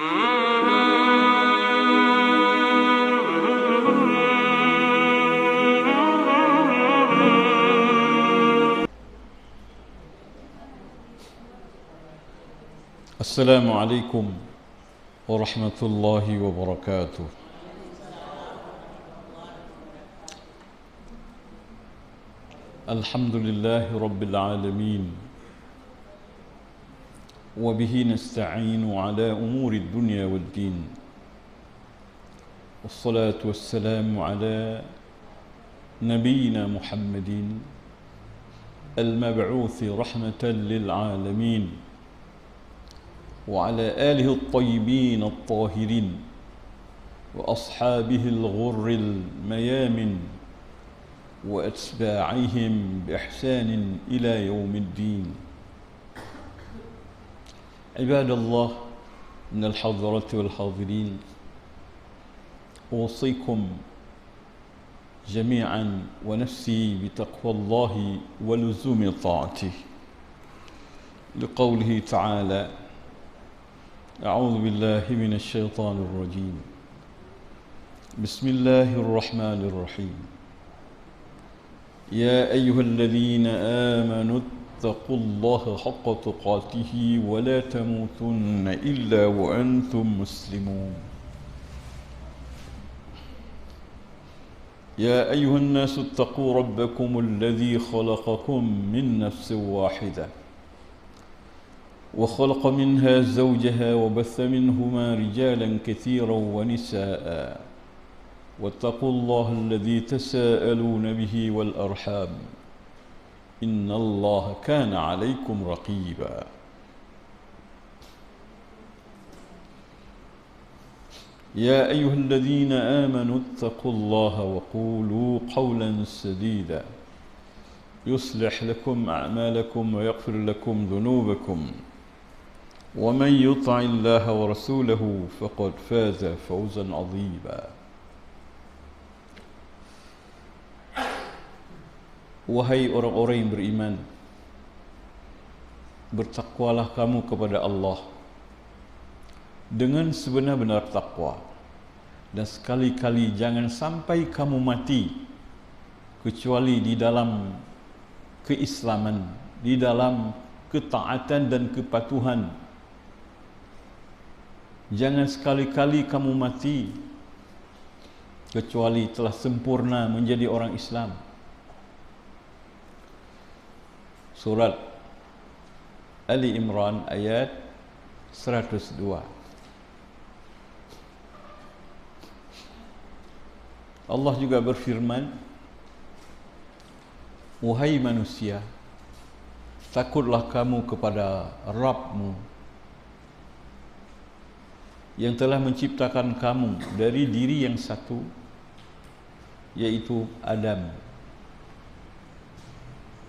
Assalamualaikum warahmatullahi wabarakatuh. Alhamdulillahi rabbil alamin. Wa bihi nasta'inu ala umuri dunya wad din. Wassalatu wassalamu ala nabiyyina Muhammadin al-mab'uthi rahmatan lil alamin. وعلى آله الطيبين الطاهرين وأصحابه الغر الميامن وأتباعهم بإحسان إلى يوم الدين. عباد الله من الحضرة والحاضرين، أوصيكم جميعا ونفسي بتقوى الله ولزوم طاعته، لقوله تعالى: أعوذ بالله من الشيطان الرجيم. بسم الله الرحمن الرحيم. يا أيها الذين آمنوا اتقوا الله حق تقاته ولا تموتن إلا وأنتم مسلمون. يا أيها الناس اتقوا ربكم الذي خلقكم من نفس واحدة وخلق منها زوجها وبث منهما رجالا كثيرا ونساء واتقوا الله الذي تساءلون به والأرحام إن الله كان عليكم رقيبا. يا أيها الذين آمنوا اتقوا الله وقولوا قولا سديدا يصلح لكم أعمالكم ويغفر لكم ذنوبكم ومن يطع الله ورسوله فقد فاز فوزا عظيما. Wahai orang-orang yang beriman, bertakwalah kamu kepada Allah dengan sebenar-benar takwa, dan sekali-kali jangan sampai kamu mati kecuali di dalam keislaman, di dalam ketaatan dan kepatuhan. Jangan sekali-kali kamu mati kecuali telah sempurna menjadi orang Islam. Surat Ali Imran ayat 102. Allah juga berfirman, wahai manusia, takutlah kamu kepada Rabbmu yang telah menciptakan kamu dari diri yang satu, yaitu Adam.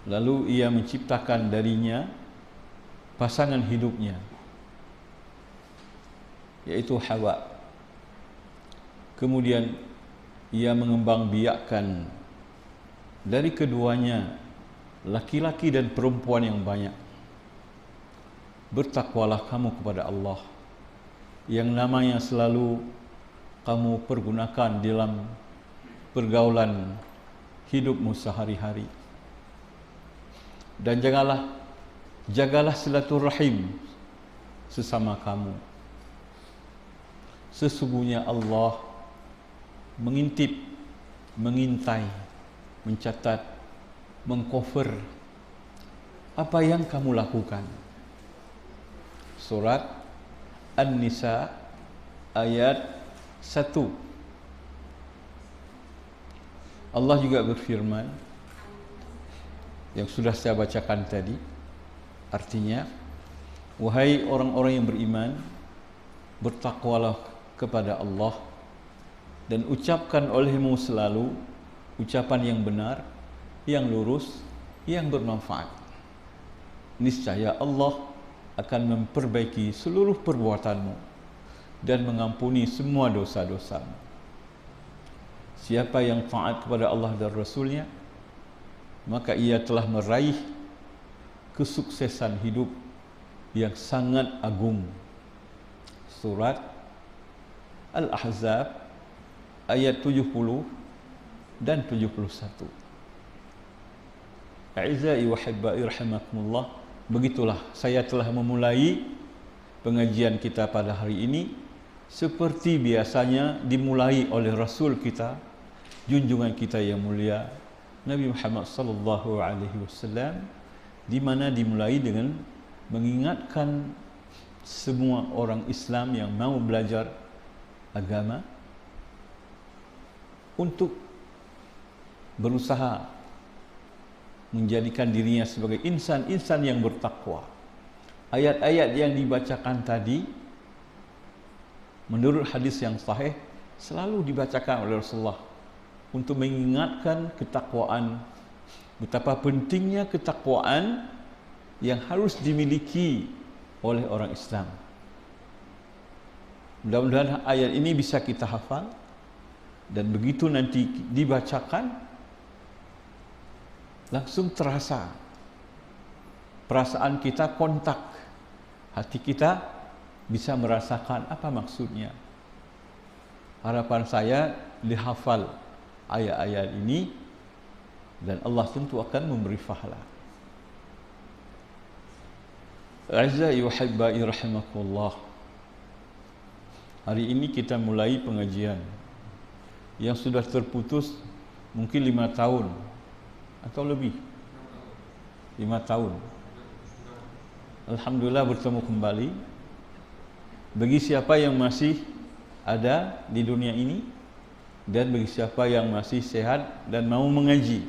Lalu ia menciptakan darinya pasangan hidupnya, yaitu Hawa. Kemudian ia mengembangbiakkan dari keduanya laki-laki dan perempuan yang banyak. Bertakwalah kamu kepada Allah yang namanya selalu kamu pergunakan dalam pergaulan hidupmu sehari-hari. Dan jagalah silaturahim sesama kamu. Sesungguhnya Allah mengintip, mengintai, mencatat, mengcover apa yang kamu lakukan. Surat An-Nisa ayat 1. Allah juga berfirman yang sudah saya bacakan tadi, artinya, wahai orang-orang yang beriman, bertakwalah kepada Allah dan ucapkan olehmu selalu ucapan yang benar, yang lurus, yang bermanfaat. Niscaya Allah akan memperbaiki seluruh perbuatanmu dan mengampuni semua dosa-dosamu. Siapa yang taat kepada Allah dan Rasulnya, maka ia telah meraih kesuksesan hidup yang sangat agung, surat Al-Ahzab ayat 70 dan 71. A'izai wa hibbai rahimakumullah, begitulah saya telah memulai pengajian kita pada hari ini seperti biasanya dimulai oleh Rasul kita, junjungan kita yang mulia Nabi Muhammad sallallahu alaihi wasallam, di mana dimulai dengan mengingatkan semua orang Islam yang mau belajar agama untuk berusaha menjadikan dirinya sebagai insan-insan yang bertakwa. Ayat-ayat yang dibacakan tadi menurut hadis yang sahih selalu dibacakan oleh Rasulullah untuk mengingatkan ketakwaan, betapa pentingnya ketakwaan yang harus dimiliki oleh orang Islam. Mudah-mudahan ayat ini bisa kita hafal, dan begitu nanti dibacakan langsung terasa perasaan kita kontak, hati kita bisa merasakan apa maksudnya. Harapan saya dihafal ayat-ayat ini dan Allah tentu akan memberi pahala. A'izai wa hibbai rahimakumullah. Hari ini kita mulai pengajian yang sudah terputus mungkin 5 tahun atau lebih. 5 tahun. Alhamdulillah bertemu kembali. Bagi siapa yang masih ada di dunia ini dan bagi siapa yang masih sehat dan mau mengaji,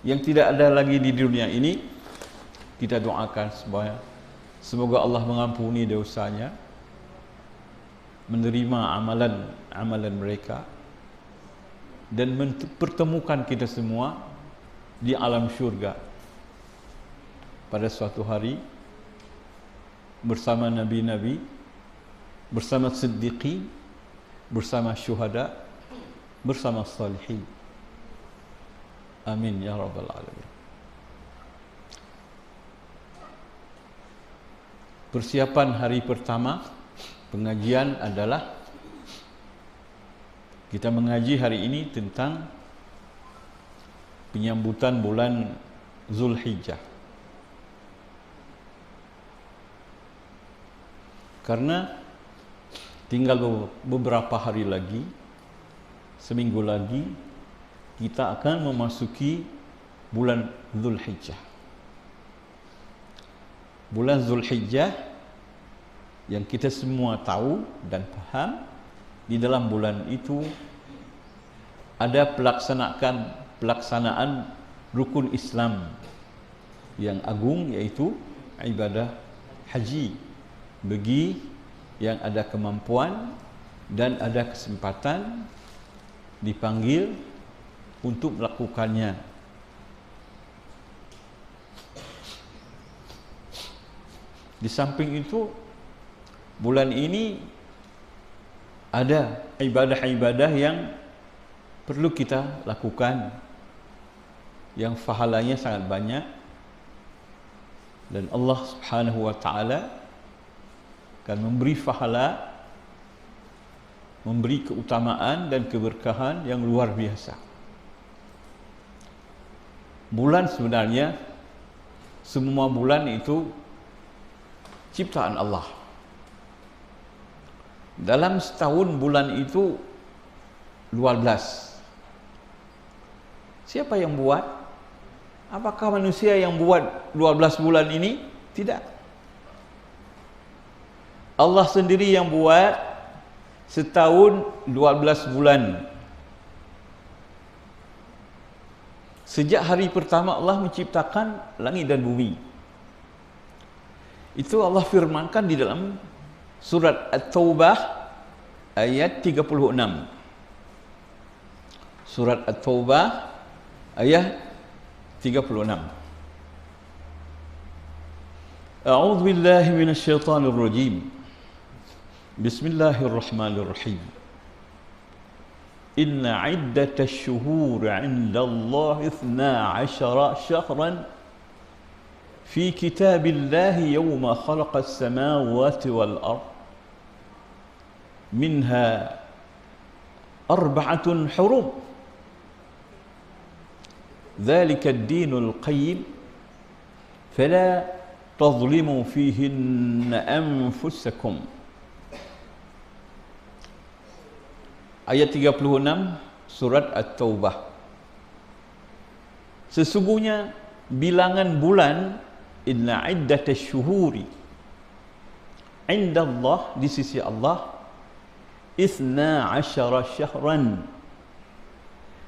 yang tidak ada lagi di dunia ini, kita doakan semoga Allah mengampuni dosanya, menerima amalan mereka, dan mempertemukan kita semua di alam syurga pada suatu hari bersama nabi-nabi, bersama siddiqin, bersama syuhada, bersama salihin. Amin ya rabbal alamin. Persiapan hari pertama pengajian adalah kita mengaji hari ini tentang penyambutan bulan Zulhijjah. Karena tinggal beberapa hari lagi, seminggu lagi, kita akan memasuki bulan Zulhijjah. Bulan Zulhijjah yang kita semua tahu dan paham, di dalam bulan itu ada pelaksanaan rukun Islam yang agung, yaitu ibadah haji bagi yang ada kemampuan dan ada kesempatan dipanggil untuk melakukannya. Di samping itu, bulan ini ada ibadah-ibadah yang perlu kita lakukan, yang pahalanya sangat banyak, dan Allah Subhanahu wa ta'ala akan memberi pahala, memberi keutamaan dan keberkahan yang luar biasa. Bulan sebenarnya, semua bulan itu ciptaan Allah. Dalam setahun bulan itu 12. Siapa yang buat? Apakah manusia yang buat 12 bulan ini? Tidak. Allah sendiri yang buat setahun 12 bulan. Sejak hari pertama Allah menciptakan langit dan bumi. Itu Allah firmankan di dalam surat At-Taubah ayat 36. Surat At-Taubah ayat 36. A'udzu billahi minasyaitonir rajim. Bismillahirrahmanirrahim. Inna 'iddatash shuhuri 'indallahi 12 syahran fi kitabillahi yawma khalaqas samawati wal ardh minha arba'atun hurum dzalika ad-dinul qayyim fala tadhlimu fihinna anfusakum. Ayat 36 surat At-Taubah. Sesungguhnya bilangan bulan, inna iddatash syuhuri inda Allah, di sisi Allah, 12 syahran,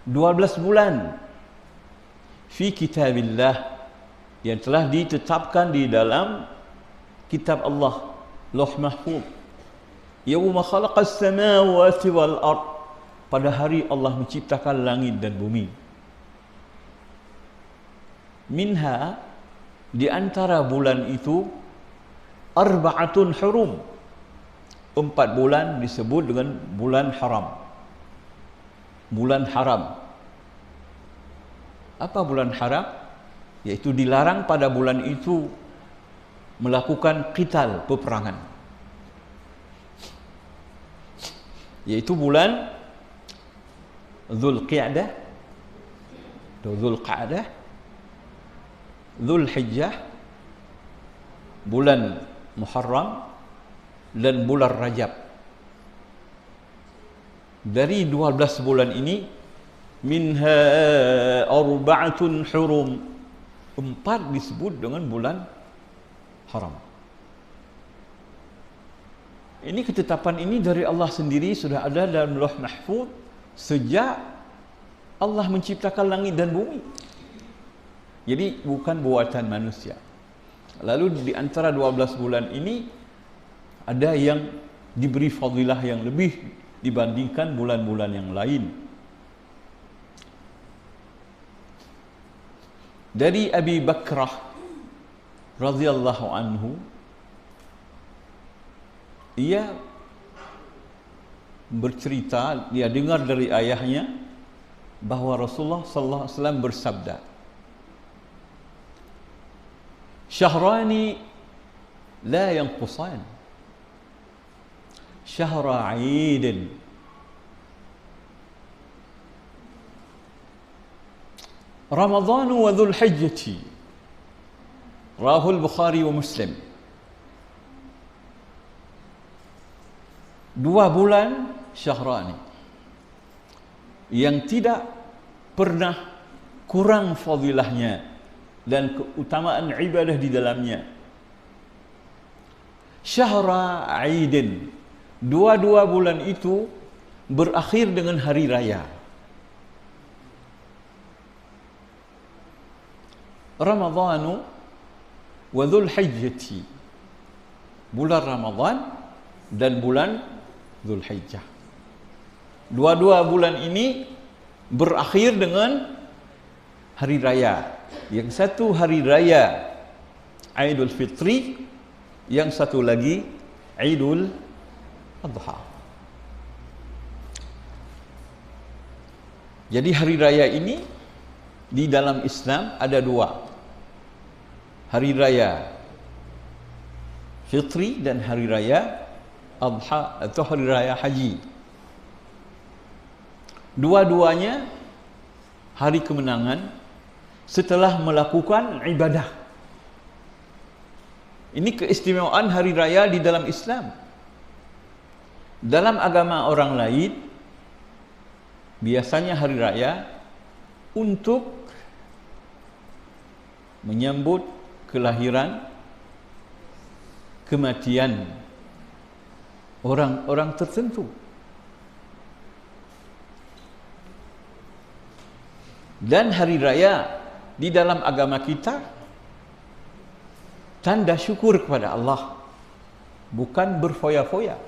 12 bulan, fi kitabillah, yang telah ditetapkan di dalam kitab Allah, Lauh Mahfuz. Yauma khalaqas samawati wal ard, pada hari Allah menciptakan langit dan bumi. Minha, di antara bulan itu, arba'atun hurum, 4 bulan disebut dengan bulan haram. Bulan haram. Apa bulan haram? Yaitu dilarang pada bulan itu melakukan qital, peperangan. Yaitu bulan Dzulqa'dah, Dzulqa'dah, Dzulhijjah, bulan Muharram, dan bulan Rajab. Dari 12 bulan ini, minha arba'atun hurum, 4 disebut dengan bulan haram. Ini ketetapan ini dari Allah sendiri, sudah ada dalam Lauh Mahfuz sejak Allah menciptakan langit dan bumi. Jadi bukan buatan manusia. Lalu di antara 12 bulan ini ada yang diberi fadilah yang lebih dibandingkan bulan-bulan yang lain. Dari Abi Bakrah radhiyallahu anhu, ia bercerita, dia dengar dari ayahnya bahwa Rasulullah sallallahu alaihi wasallam bersabda, syahrani la yanqusan, syahra 'aidin, Ramadan wa Dzulhijjah, rawahu al-Bukhari wa Muslim. 2 bulan syahrani yang tidak pernah kurang fadilahnya dan keutamaan ibadah di dalamnya. Syahra Aidin, 2 bulan itu berakhir dengan hari raya. Ramadhanu wa Dzulhijjah, bulan Ramadan dan bulan Dzulhijjah. 2 bulan ini berakhir dengan hari raya. Yang satu hari raya Aidul Fitri, yang satu lagi Aidul Adha. Jadi hari raya ini di dalam Islam ada 2. Hari raya Fitri dan hari raya Adha atau hari raya haji. Dua-duanya hari kemenangan setelah melakukan ibadah. Ini keistimewaan hari raya di dalam Islam. Dalam agama orang lain, biasanya hari raya untuk menyambut kelahiran, kematian orang-orang tertentu. Dan hari raya di dalam agama kita tanda syukur kepada Allah, bukan berfoya-foya.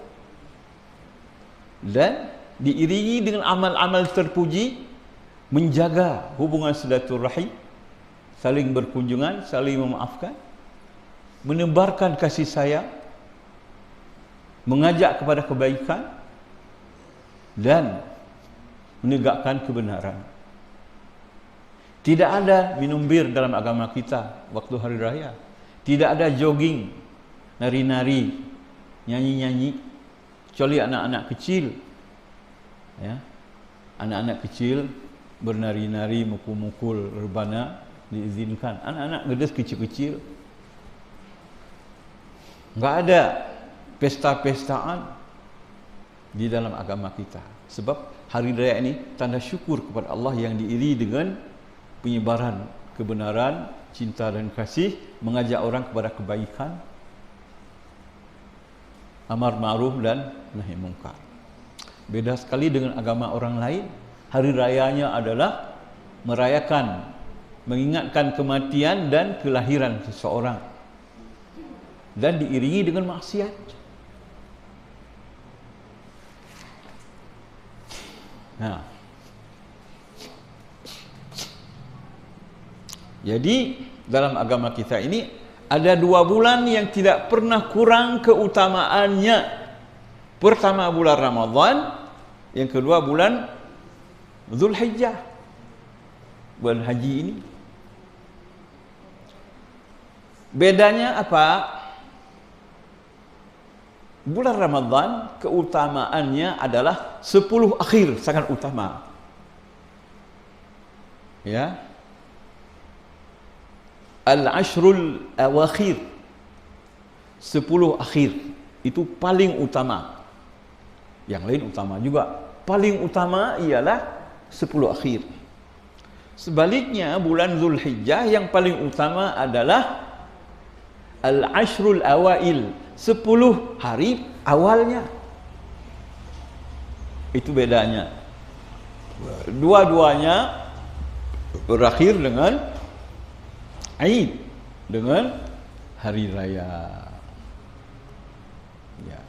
Dan diiringi dengan amal-amal terpuji, menjaga hubungan silaturahim, saling berkunjungan, saling memaafkan, menebarkan kasih sayang, mengajak kepada kebaikan, dan menegakkan kebenaran. Tidak ada minum bir dalam agama kita waktu hari raya. Tidak ada jogging, nari-nari, nyanyi-nyanyi. kecuali anak-anak kecil. Ya. Anak-anak kecil bernari-nari, mukul-mukul rebana diizinkan. Anak-anak gadis kecil-kecil enggak ada pesta-pestaan di dalam agama kita. Sebab hari raya ini tanda syukur kepada Allah yang diiringi dengan penyebaran kebenaran, cinta dan kasih, mengajak orang kepada kebaikan, amar ma'ruf dan nahi mungkar. Beda sekali dengan agama orang lain. Hari rayanya adalah merayakan, mengingatkan kematian dan kelahiran seseorang, dan diiringi dengan maksiat. Nah, jadi dalam agama kita ini ada 2 bulan yang tidak pernah kurang keutamaannya. Pertama bulan Ramadan, yang kedua bulan Zulhijjah, bulan haji ini. Bedanya apa? Bulan Ramadan keutamaannya adalah 10 akhir, sangat utama. Ya. Al-ashrul awakhir, 10 akhir itu paling utama. Yang lain utama juga. Paling utama ialah 10 akhir. Sebaliknya bulan Zulhijjah yang paling utama adalah al-ashrul awail, 10 hari awalnya. Itu bedanya. Dua-duanya berakhir dengan Aid, dengan hari raya. Ya.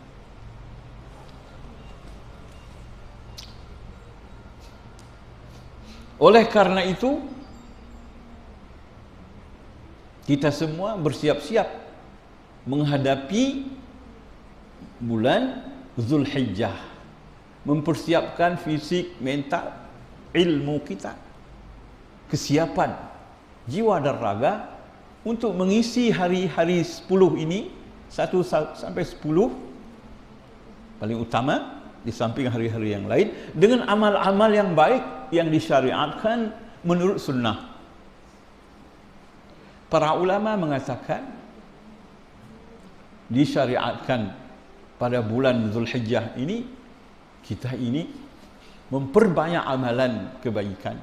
Oleh karena itu, kita semua bersiap-siap menghadapi bulan Zulhijjah, mempersiapkan fisik, mental, ilmu kita, kesiapan jiwa dan raga untuk mengisi hari-hari 10 ini, 1 sampai 10 paling utama di samping hari-hari yang lain, dengan amal-amal yang baik yang disyariatkan menurut sunnah. Para ulama mengatakan disyariatkan pada bulan Zulhijjah ini, kita ini memperbanyak amalan kebaikan,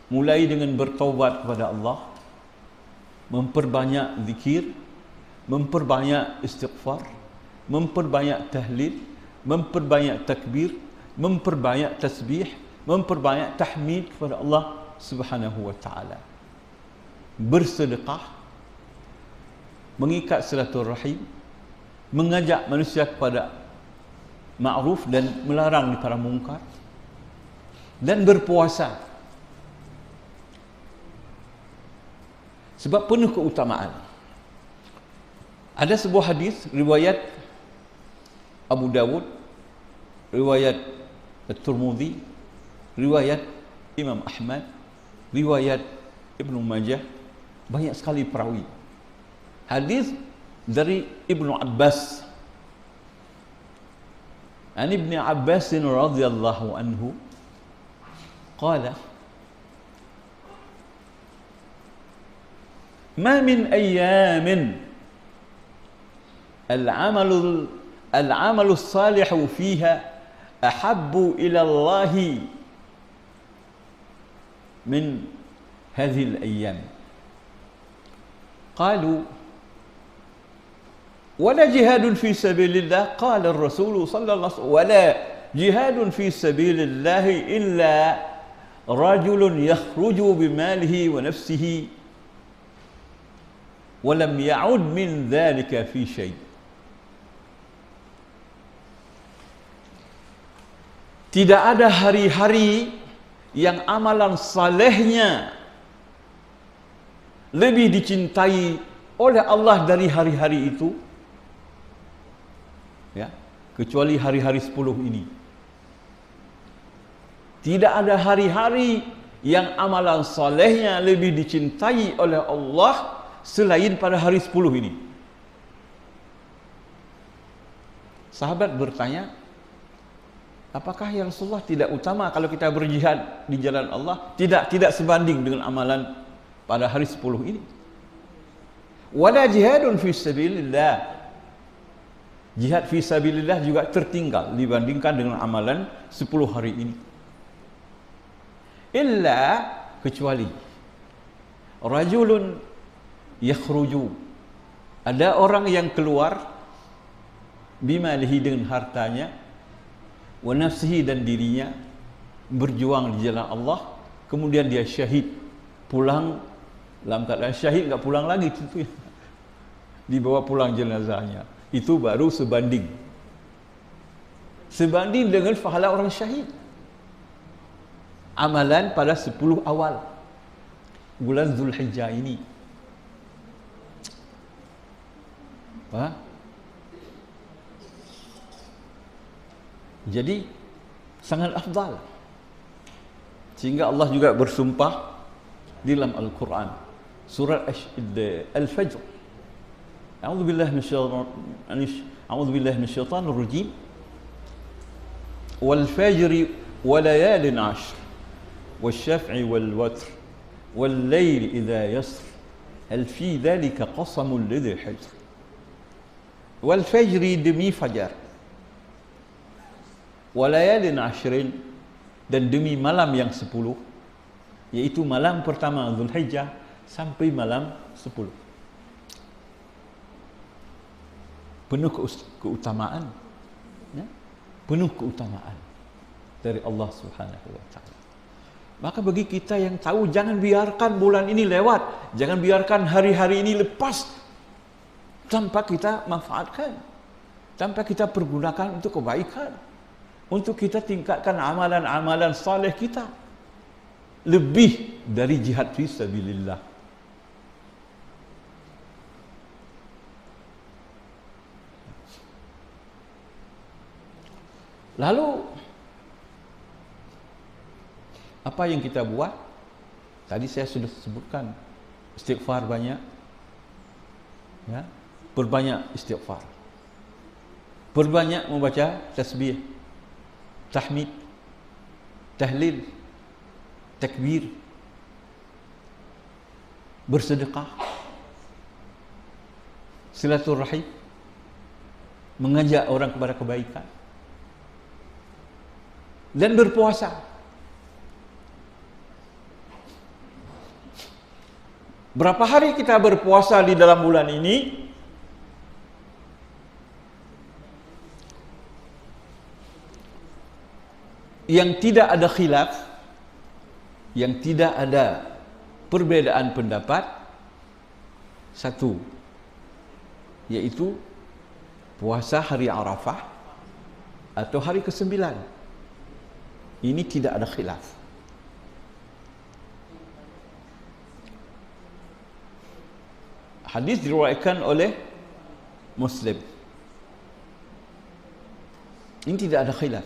mulai dengan bertaubat kepada Allah, memperbanyak zikir, memperbanyak istighfar, memperbanyak tahlil, memperbanyak takbir, memperbanyak tasbih, memperbanyak tahmid kepada Allah Subhanahu wa taala, bersedekah, mengikat silaturahim, mengajak manusia kepada ma'ruf dan melarang daripada mungkar, dan berpuasa. Sebab penuh keutamaan. Ada sebuah hadis riwayat Abu Dawud, riwayat At-Tirmidzi, riwayat Imam Ahmad, riwayat Ibnu Majah, banyak sekali perawi. Hadis dari Ibnu Abbas, an Ibnu Abbas radhiyallahu anhu qala ma min ayyamin al-amalu as-salihu fiha ahabbu ila Allah min hadhihi al-ayyam. Qalu ولا جهاد في سبيل الله قال الرسول صلى الله عليه وسلم ولا جهاد في سبيل الله إلا رجل يخرج بماله ونفسه ولم يعد من ذلك في شيء. Tidak ada hari-hari yang amalan salehnya lebih dicintai oleh Allah dari hari-hari itu, ya, kecuali hari-hari 10 ini. Tidak ada hari-hari yang amalan salehnya lebih dicintai oleh Allah selain pada hari 10 ini. Sahabat bertanya, Apakah ya Rasulullah tidak utama kalau kita berjihad di jalan Allah? Tidak sebanding dengan amalan pada hari 10 ini. Wala jihadun fi sabilillah. Jihad fi sabilillah juga tertinggal dibandingkan dengan amalan 10 hari ini. Illa, kecuali rajulun yakhruju, ada orang yang keluar bimalihi, dengan hartanya, wa nafsihi, dan dirinya, berjuang di jalan Allah, kemudian dia syahid, pulang dalam keadaan syahid, enggak pulang lagi, itu dibawa pulang jenazahnya, itu baru sebanding dengan pahala orang syahid. Amalan pada 10 awal bulan Zulhijjah ini. Jadi sangat afdal, sehingga Allah juga bersumpah di dalam Al-Quran surat Al-Fajr, a'udzu billahi minasyaitonir rajim, wal fajri wa layalin 'ashr wasyaf'i wal watr wal layli idza yasr hal fi dhalika qasamun lidhi hijr. Wal fajri, demi fajar, walayalin ashrin, dan demi malam yang 10, yaitu malam pertama Zulhijjah sampai malam 10. Penuh keutamaan, ya? Penuh keutamaan dari Allah Subhanahu wa ta'ala. Maka bagi kita yang tahu, jangan biarkan bulan ini lewat, jangan biarkan hari-hari ini lepas tanpa kita manfaatkan, tanpa kita pergunakan untuk kebaikan, untuk kita tingkatkan amalan-amalan saleh kita lebih dari jihad fi sabilillah. Lalu apa yang kita buat? Tadi saya sudah sebutkan, istighfar banyak, ya, berbanyak istighfar, berbanyak membaca tasbih, tahmid, tahlil, takbir, bersedekah, silaturahim, mengajak orang kepada kebaikan, dan berpuasa. Berapa hari kita berpuasa di dalam bulan ini? Yang tidak ada khilaf, yang tidak ada perbedaan pendapat, satu, yaitu puasa hari Arafah atau hari ke-9. Ini tidak ada khilaf. Hadis diriwayatkan oleh Muslim. Ini tidak ada khilaf.